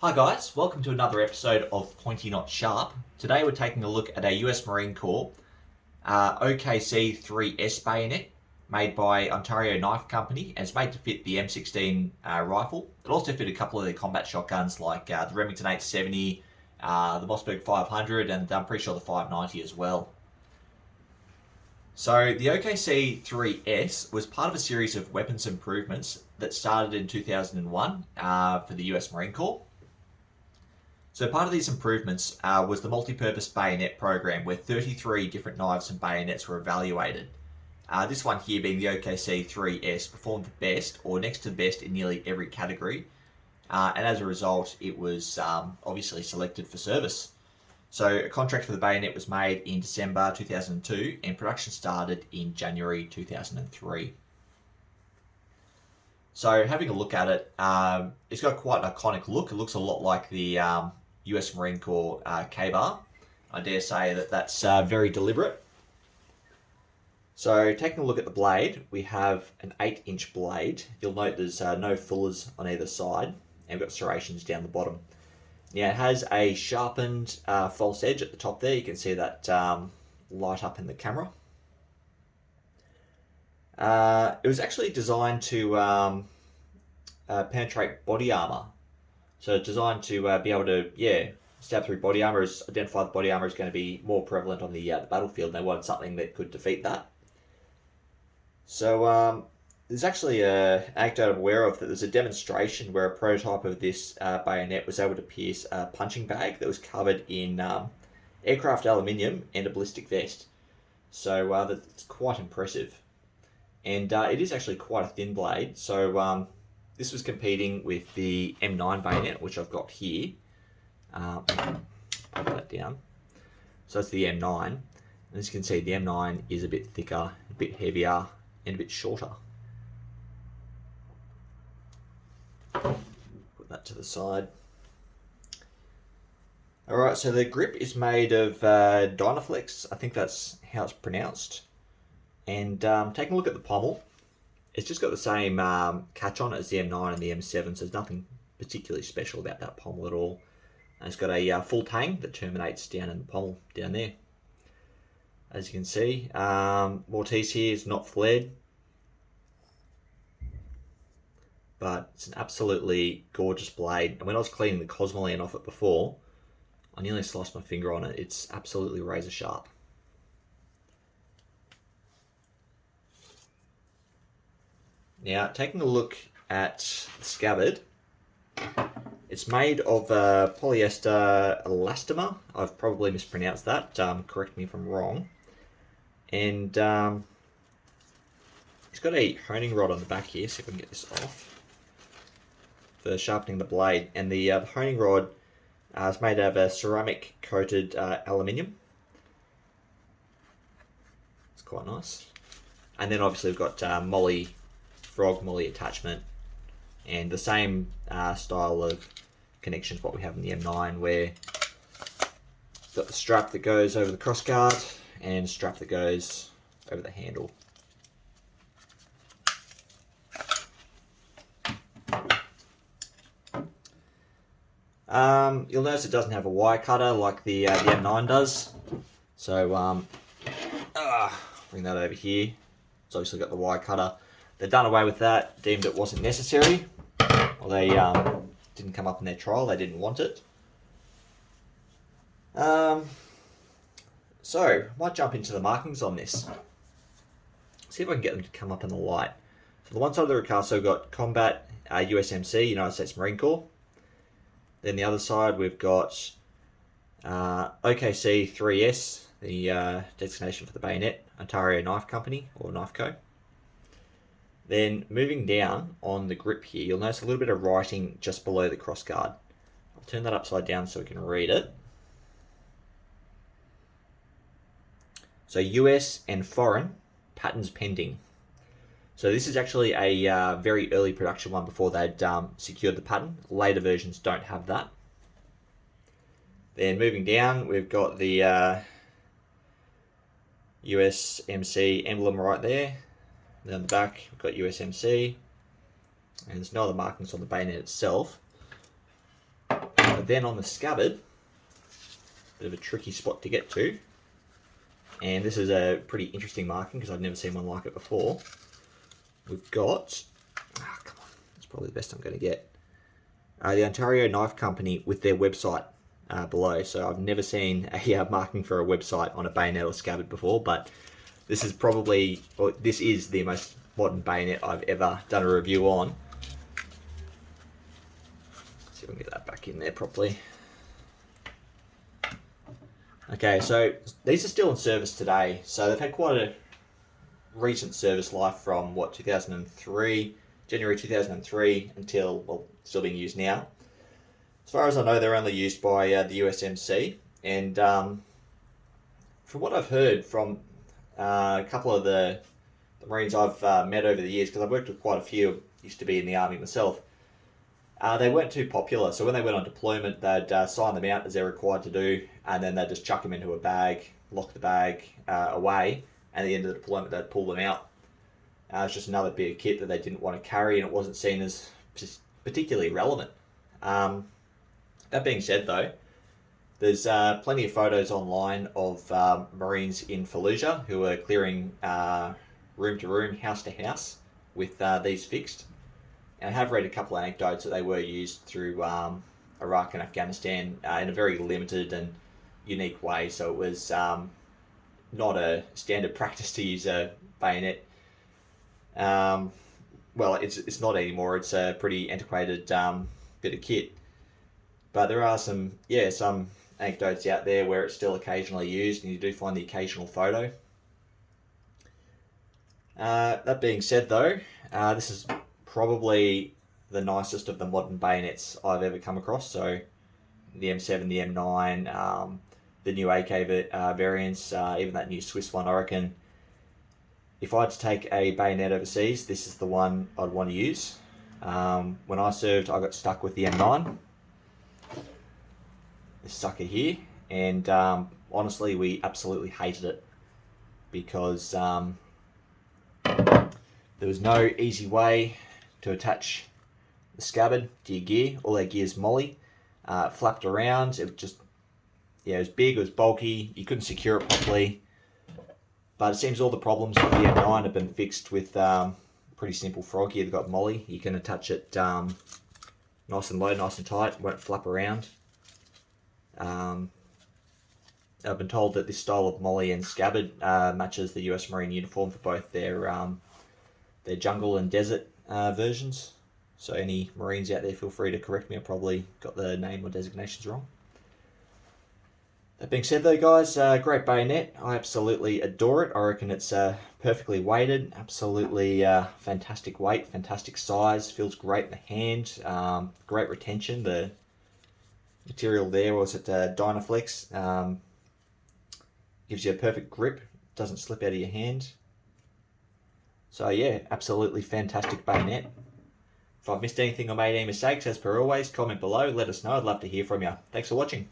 Hi guys, welcome to another episode of Pointy Not Sharp. Today we're taking a look at a US Marine Corps OKC-3S Bayonet made by Ontario Knife Company, and it's made to fit the M16 rifle. It also fit a couple of their combat shotguns like the Remington 870, the Mossberg 500, and I'm pretty sure the 590 as well. So the OKC-3S was part of a series of weapons improvements that started in 2001 for the US Marine Corps. So part of these improvements was the multi-purpose bayonet program, where 33 different knives and bayonets were evaluated. This one here being the OKC-3S performed the best, or next to the best, in nearly every category. And as a result, it was obviously selected for service. So a contract for the bayonet was made in December 2002, and production started in January 2003. So having a look at it, it's got quite an iconic look. It looks a lot like the US Marine Corps K-bar. I dare say that that's very deliberate. So taking a look at the blade, we have an 8-inch blade. You'll note there's no fullers on either side, and we've got serrations down the bottom. Now it has a sharpened false edge at the top there. You can see that light up in the camera. It was actually designed to penetrate body armor. So it's designed to be able to, stab through body armor, identify the body armor is going to be more prevalent on the battlefield, and they wanted something that could defeat that. So there's actually an anecdote I'm aware of that there's a demonstration where a prototype of this bayonet was able to pierce a punching bag that was covered in aircraft aluminium and a ballistic vest. So that's quite impressive. And it is actually quite a thin blade, so this was competing with the M9 bayonet, which I've got here. Put that down. So that's the M9. And as you can see, the M9 is a bit thicker, a bit heavier, and a bit shorter. Put that to the side. Alright, so the grip is made of Dynaflex. I think that's how it's pronounced. And taking a look at the pommel, it's just got the same catch on it as the M9 and the M7, so there's nothing particularly special about that pommel at all. And it's got a full tang that terminates down in the pommel down there. As you can see, Mortise here is not flared, but it's an absolutely gorgeous blade. And when I was cleaning the Cosmoline off it before, I nearly sliced my finger on it. It's absolutely razor sharp. Now, taking a look at the scabbard, it's made of polyester elastomer. I've probably mispronounced that. Correct me if I'm wrong. And it's got a honing rod on the back here, so if I can get this off, for sharpening the blade. And the honing rod is made out of a ceramic coated aluminium. It's quite nice. And then obviously we've got frog molly attachment, and the same style of connections what we have in the M9, where you've got the strap that goes over the crossguard and strap that goes over the handle. You'll notice it doesn't have a wire cutter like the M9 does, so bring that over here. It's obviously got the wire cutter. They've done away with that, deemed it wasn't necessary, or they didn't come up in their trial, they didn't want it. So, might jump into the markings on this. See if I can get them to come up in the light. So the one side of the Ricasso got Combat USMC, United States Marine Corps. Then the other side we've got OKC-3S, the designation for the bayonet, Ontario Knife Company, or Knife Co. Then moving down on the grip here, you'll notice a little bit of writing just below the crossguard. I'll turn that upside down so we can read it. So US and foreign, patterns pending. So this is actually a very early production one before they'd secured the pattern. Later versions don't have that. Then moving down, we've got the USMC emblem right there. Then on the back, we've got USMC, and there's no other markings on the bayonet itself. But then on the scabbard, bit of a tricky spot to get to, and this is a pretty interesting marking because I've never seen one like it before. We've got, come on, that's probably the best I'm going to get. The Ontario Knife Company with their website below. So I've never seen a marking for a website on a bayonet or scabbard before, but this is probably, or this is the most modern bayonet I've ever done a review on. Let's see if we can get that back in there properly. Okay, so these are still in service today. So they've had quite a recent service life from, 2003, January 2003 until, well, still being used now. As far as I know, they're only used by the USMC. And from what I've heard from a couple of the Marines I've met over the years, because I've worked with quite a few, used to be in the Army myself, they weren't too popular. So when they went on deployment, they'd sign them out as they're required to do, and then they'd just chuck them into a bag, lock the bag away, and at the end of the deployment, they'd pull them out. It's just another bit of kit that they didn't want to carry, and it wasn't seen as particularly relevant. That being said, though, there's plenty of photos online of Marines in Fallujah who are clearing room to room, house to house with these fixed. And I have read a couple of anecdotes that they were used through Iraq and Afghanistan in a very limited and unique way. So it was not a standard practice to use a bayonet. Well, it's not anymore. It's a pretty antiquated bit of kit. But there are some anecdotes out there where it's still occasionally used, and you do find the occasional photo. That being said, though, this is probably the nicest of the modern bayonets I've ever come across. So the M7, the M9, the new AK variants, even that new Swiss one, I reckon, if I had to take a bayonet overseas, this is the one I'd want to use. When I served, I got stuck with the M9. This sucker here, and honestly, we absolutely hated it because there was no easy way to attach the scabbard to your gear. All our gear's molly. It flapped around. It just, it was big, it was bulky, you couldn't secure it properly. But it seems all the problems with the M9 have been fixed with pretty simple frog gear. They've got molly. You can attach it nice and low, nice and tight, won't flap around. I've been told that this style of molly and scabbard matches the US Marine uniform for both their jungle and desert versions. So any Marines out there, feel free to correct me. I probably got the name or designations wrong. That being said, though, guys, great bayonet. I absolutely adore it. I reckon it's perfectly weighted, absolutely fantastic weight, fantastic size, feels great in the hand, great retention. The material there, was it Dynaflex, gives you a perfect grip, doesn't slip out of your hand. So yeah, absolutely fantastic bayonet. If I've missed anything or made any mistakes, as per always, comment below, let us know. I'd love to hear from you. Thanks for watching.